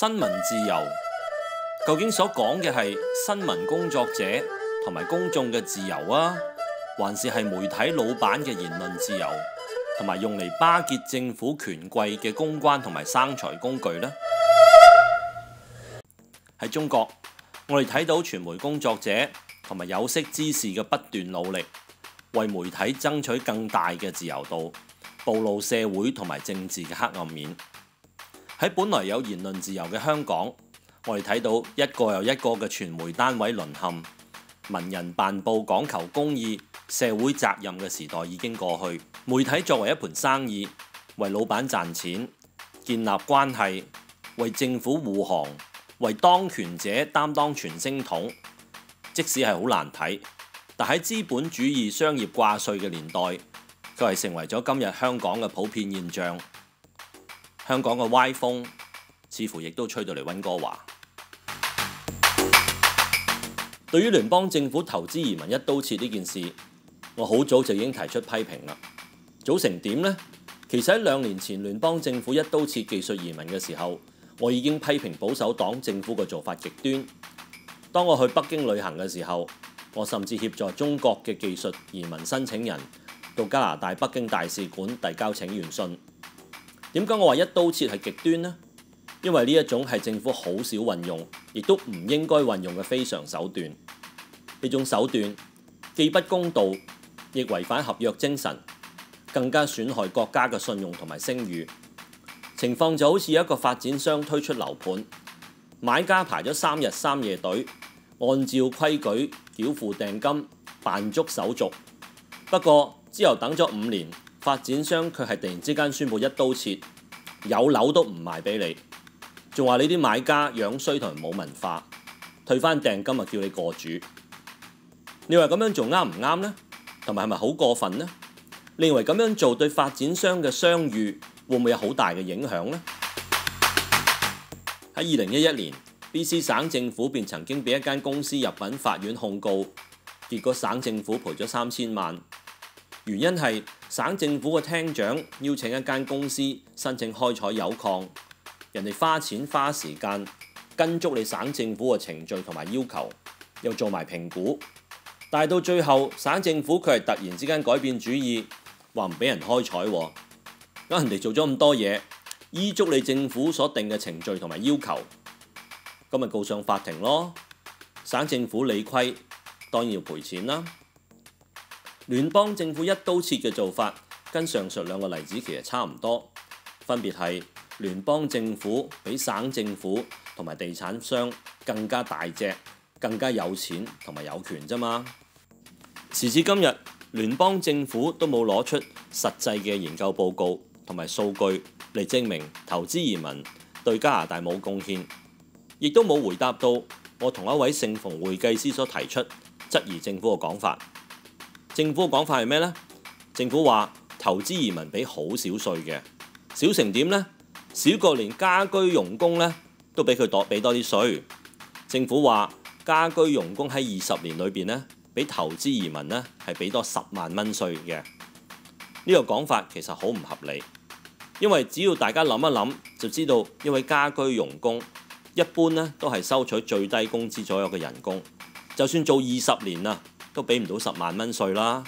新聞自由究竟所講嘅係新聞工作者同埋公眾嘅自由啊，還是係媒體老闆嘅言論自由，同埋用嚟巴結政府權貴嘅公關同埋生財工具呢？喺中國，我哋睇到傳媒工作者同埋有識之士嘅不斷努力，為媒體爭取更大嘅自由度，暴露社會同埋政治嘅黑暗面。喺本來有言論自由嘅香港，我哋睇到一個又一個嘅傳媒單位淪陷，文人辦報講求公義、社會責任嘅時代已經過去。媒體作為一盤生意，為老闆賺錢、建立關係、為政府護航、為當權者擔當傳聲筒，即使係好難睇，但喺資本主義商業掛帥嘅年代，佢係成為咗今日香港嘅普遍現象。香港嘅歪風似乎亦都吹到嚟溫哥華。對於聯邦政府投資移民一刀切呢件事，我好早就已經提出批評啦。早成點呢？其實喺2年前聯邦政府一刀切技術移民嘅時候，我已經批評保守黨政府嘅做法極端。當我去北京旅行嘅時候，我甚至協助中國嘅技術移民申請人到加拿大北京大使館遞交請願信。點解我話一刀切係極端呢？因為呢一種係政府好少運用，亦都唔應該運用嘅非常手段。呢種手段既不公道，亦違反合約精神，更加損害國家嘅信用同埋聲譽。情況就好似一個發展商推出樓盤，買家排咗3日3夜隊，按照規矩繳付訂金，辦足手續。不過之後等咗5年，發展商卻係突然之間宣布一刀切，有樓都唔賣俾你，仲話你啲買家樣衰同埋冇文化，退翻訂金啊，叫你過主。你話咁樣做啱唔啱呢？同埋係咪好過分呢？你認為咁樣做對發展商嘅商譽會唔會有好大嘅影響呢？喺2011年 BC 省政府便曾經俾一間公司入稟法院控告，結果省政府賠咗3000萬。原因係省政府嘅廳長邀請一間公司申請開採鈾礦，人哋花錢花時間跟足你省政府嘅程序同埋要求，又做埋評估，但係到最後省政府佢係突然之間改變主意，話唔俾人開採喎。咁人哋做咗咁多嘢，依足你政府所定嘅程序同埋要求，咁咪告上法庭咯。省政府理虧，當然要賠錢啦。聯邦政府一刀切嘅做法，跟上述2個例子其實差唔多，分別係聯邦政府比省政府同埋地產商更加大隻、更加有錢同埋有權啫嘛。時至今日，聯邦政府都冇攞出實際嘅研究報告同埋數據嚟證明投資移民對加拿大冇貢獻，亦都冇回答到我同一位姓馮會計師所提出質疑政府嘅講法。政府嘅講法係咩呢？政府話投資移民俾好少稅嘅，少成點呢？少過連家居傭工呢都俾佢俾多啲稅。政府話家居傭工喺20年裏邊呢，比投資移民呢係俾多10萬蚊稅嘅。呢個講法其實好唔合理，因為只要大家諗一諗就知道，一位家居傭工一般呢都係收取最低工資左右嘅人工，就算做20年啊，都俾唔到10萬蚊稅啦。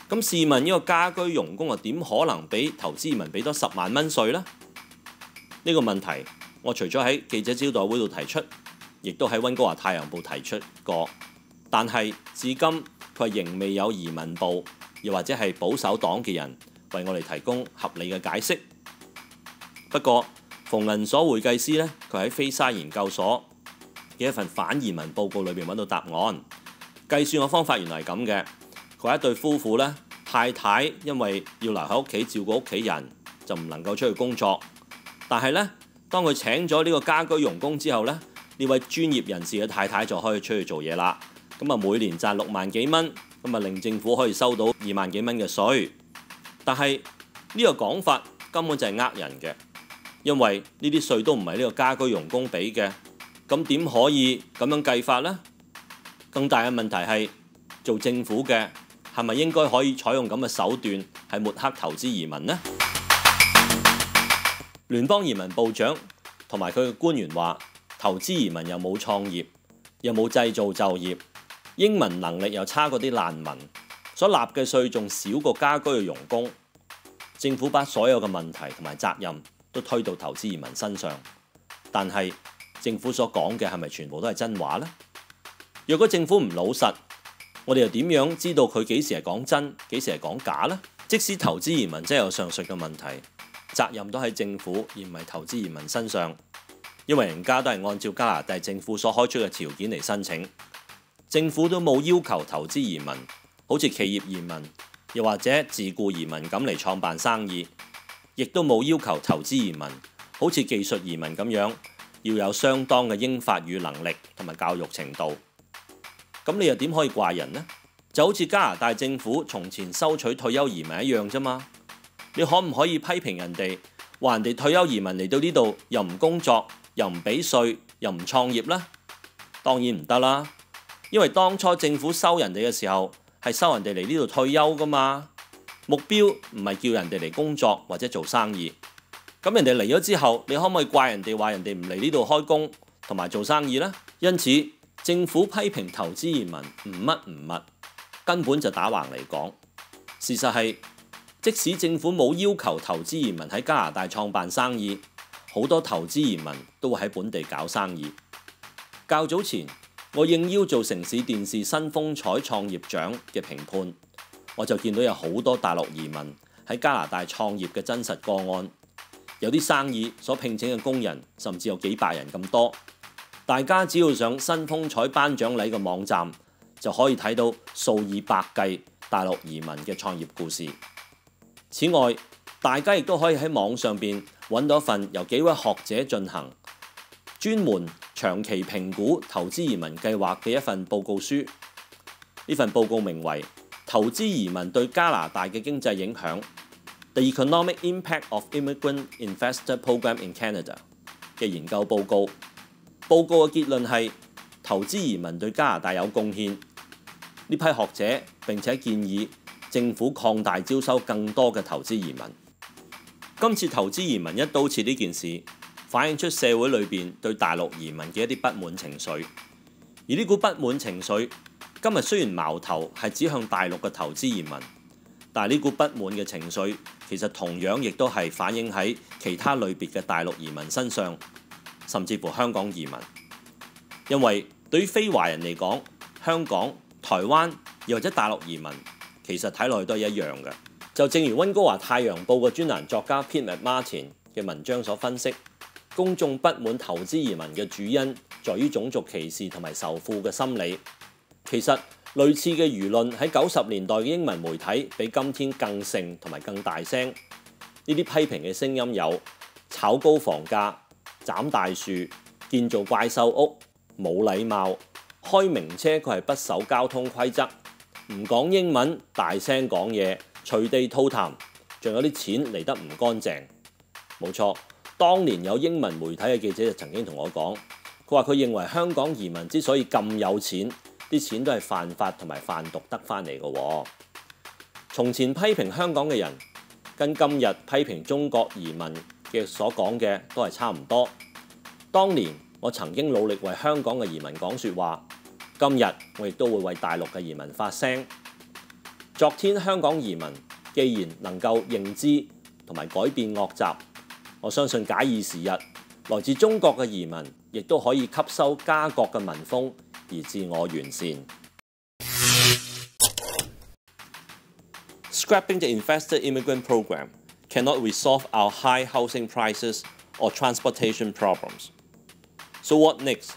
咁試問呢個家居傭工又點可能比投資移民俾多10萬蚊稅呢？呢個問題我除咗喺記者招待會度提出，亦都喺溫哥華太陽報提出過，但係至今佢仍未有移民部又或者係保守黨嘅人為我哋提供合理嘅解釋。不過馮銀所會計師呢，佢喺菲沙研究所嘅一份反移民報告裏面揾到答案。計算嘅方法原來係咁嘅，佢話一對夫婦呢，太太因為要留喺屋企照顧屋企人，就唔能夠出去工作。但係呢，當佢請咗呢個家居傭工之後呢，呢位專業人士嘅太太就可以出去做嘢啦。咁啊，每年賺6萬幾蚊，咁啊令政府可以收到2萬幾蚊嘅稅。但係呢個講法根本就係呃人嘅，因為呢啲稅都唔係呢個家居傭工俾嘅，咁點可以咁樣計法呢？更大嘅問題係，做政府嘅係咪應該可以採用咁嘅手段，係抹黑投資移民呢？聯邦移民部長同埋佢嘅官員話，投資移民又冇創業，又冇製造就業，英文能力又差過啲難民，所納嘅稅仲少過家居嘅傭工。政府把所有嘅問題同埋責任都推到投資移民身上，但係政府所講嘅係咪全部都係真話呢？若果政府唔老實，我哋又點樣知道佢幾時係講真，幾時係講假呢？即使投資移民真係有上述嘅問題，責任都喺政府而唔係投資移民身上，因為人家都係按照加拿大政府所開出嘅條件嚟申請，政府都冇要求投資移民，好似企業移民又或者自僱移民咁嚟創辦生意，亦都冇要求投資移民，好似技術移民咁樣要有相當嘅英法語能力同埋教育程度。咁你又點可以怪人呢？就好似加拿大政府從前收取退休移民一樣啫嘛。你可唔可以批評人哋，話人哋退休移民嚟到呢度又唔工作，又唔俾稅，又唔創業呢？當然唔得啦，因為當初政府收人哋嘅時候係收人哋嚟呢度退休噶嘛，目標唔係叫人哋嚟工作或者做生意。咁人哋嚟咗之後，你可唔可以怪人哋話人哋唔嚟呢度開工同埋做生意呢？因此政府批評投資移民唔乜唔密，根本就打橫嚟講。事實係，即使政府冇要求投資移民喺加拿大創辦生意，好多投資移民都會喺本地搞生意。較早前，我應邀做城市電視新風采創業獎嘅評判，我就見到有好多大陸移民喺加拿大創業嘅真實個案。有啲生意所聘請嘅工人甚至有幾百人咁多。大家只要上新風采頒獎禮嘅網站，就可以睇到數以百計大陸移民嘅創業故事。此外，大家亦都可以喺網上邊揾到一份由幾位學者進行專門長期評估投資移民計劃嘅一份報告書。呢份報告名為《投資移民對加拿大嘅經濟影響》The Economic Impact of Immigrant Investor Program in Canada 嘅研究報告。報告嘅結論係投資移民對加拿大有貢獻。呢批學者並且建議政府擴大招收更多嘅投資移民。今次投資移民一刀切呢件事，反映出社會裏邊對大陸移民嘅一啲不滿情緒。而呢股不滿情緒，今日雖然矛頭係指向大陸嘅投資移民，但係呢股不滿嘅情緒，其實同樣亦都係反映喺其他類別嘅大陸移民身上。甚至乎香港移民，因為對於非華人嚟講，香港、台灣又或者大陸移民，其實睇落去都係一樣嘅。就正如溫哥華太陽報嘅專欄作家 Pete McMartin 嘅文章所分析，公眾不滿投資移民嘅主因，在於種族歧視同埋仇富嘅心理。其實類似嘅輿論喺90年代嘅英文媒體比今天更盛同埋更大聲。呢啲批評嘅聲音有炒高房價、斬大樹、建造怪獸屋、冇禮貌、開名車佢係不守交通規則、唔講英文、大聲講嘢、隨地吐痰，仲有啲錢嚟得唔乾淨。冇錯，當年有英文媒體嘅記者就曾經同我講，佢話佢認為香港移民之所以咁有錢，啲錢都係犯法同埋販毒得返嚟嘅。從前批評香港嘅人，跟今日批評中國移民嘅所講嘅都係差唔多。當年我曾經努力為香港嘅移民講說話，今日我亦都會為大陸嘅移民發聲。昨天香港移民既然能夠認知同埋改變惡習，我相信假以時日，來自中國嘅移民亦都可以吸收家國嘅民風而自我完善。Scrapping the Investor Immigrant Program cannot resolve our high housing prices or transportation problems. So what next?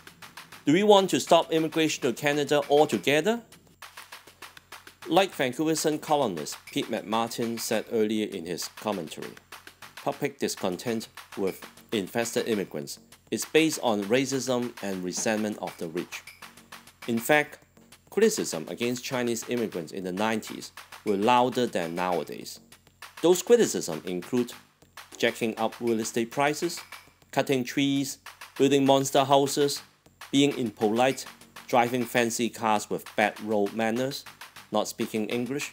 Do we want to stop immigration to Canada altogether? Like Vancouver Sun columnist Pete McMartin said earlier in his commentary, public discontent with investor immigrants is based on racism and resentment of the rich. In fact, criticism against Chinese immigrants in the 90s were louder than nowadays. Those criticisms include jacking up real estate prices, cutting trees, building monster houses, being impolite, driving fancy cars with bad road manners, not speaking English,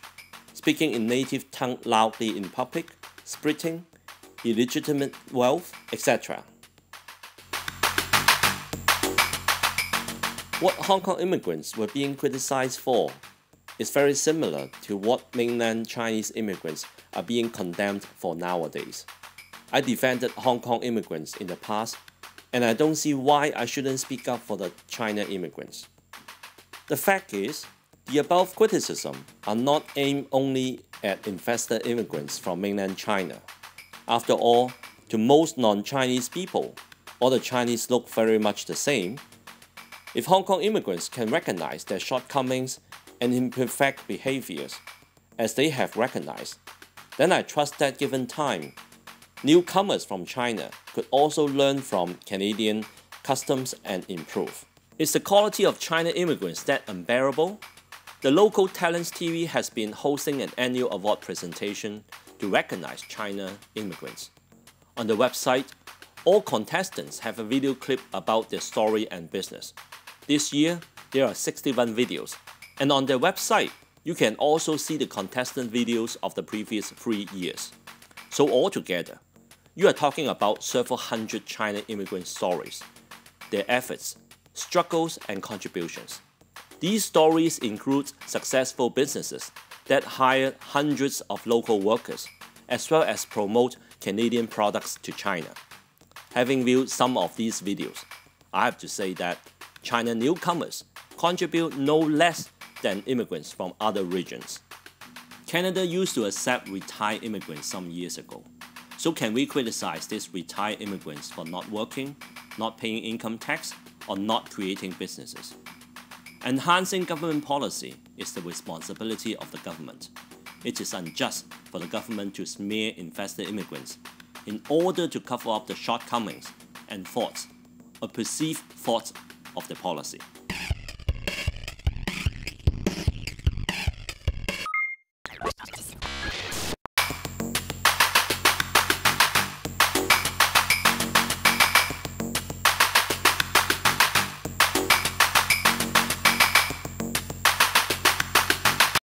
speaking in native tongue loudly in public, spitting, illegitimate wealth, etc. What Hong Kong immigrants were being criticized for is very similar to what mainland Chinese immigrants are being condemned for nowadays. I defended Hong Kong immigrants in the past, and I don't see why I shouldn't speak up for the China immigrants. The fact is, the above criticisms are not aimed only at investor immigrants from mainland China. After all, to most non-Chinese people, all the Chinese look very much the same. If Hong Kong immigrants can recognize their shortcomings and imperfect behaviors, as they have recognized, then I trust that given time, newcomers from China could also learn from Canadian customs and improve. Is the quality of China immigrants that unbearable? The local Talents TV has been hosting an annual award presentation to recognize China immigrants. On the website, all contestants have a video clip about their story and business. This year, there are 61 videos, and on their website, you can also see the contestant videos of the previous 3 years. So altogether, you are talking about several hundred China immigrant stories, their efforts, struggles, and contributions. These stories include successful businesses that hire hundreds of local workers, as well as promote Canadian products to China. Having viewed some of these videos, I have to say that China newcomers contribute no less than immigrants from other regions. Canada used to accept retired immigrants some years ago. So can we criticize these retired immigrants for not working, not paying income tax, or not creating businesses? Enhancing government policy is the responsibility of the government. It is unjust for the government to smear investor immigrants in order to cover up the shortcomings and faults or perceived faults of the policy.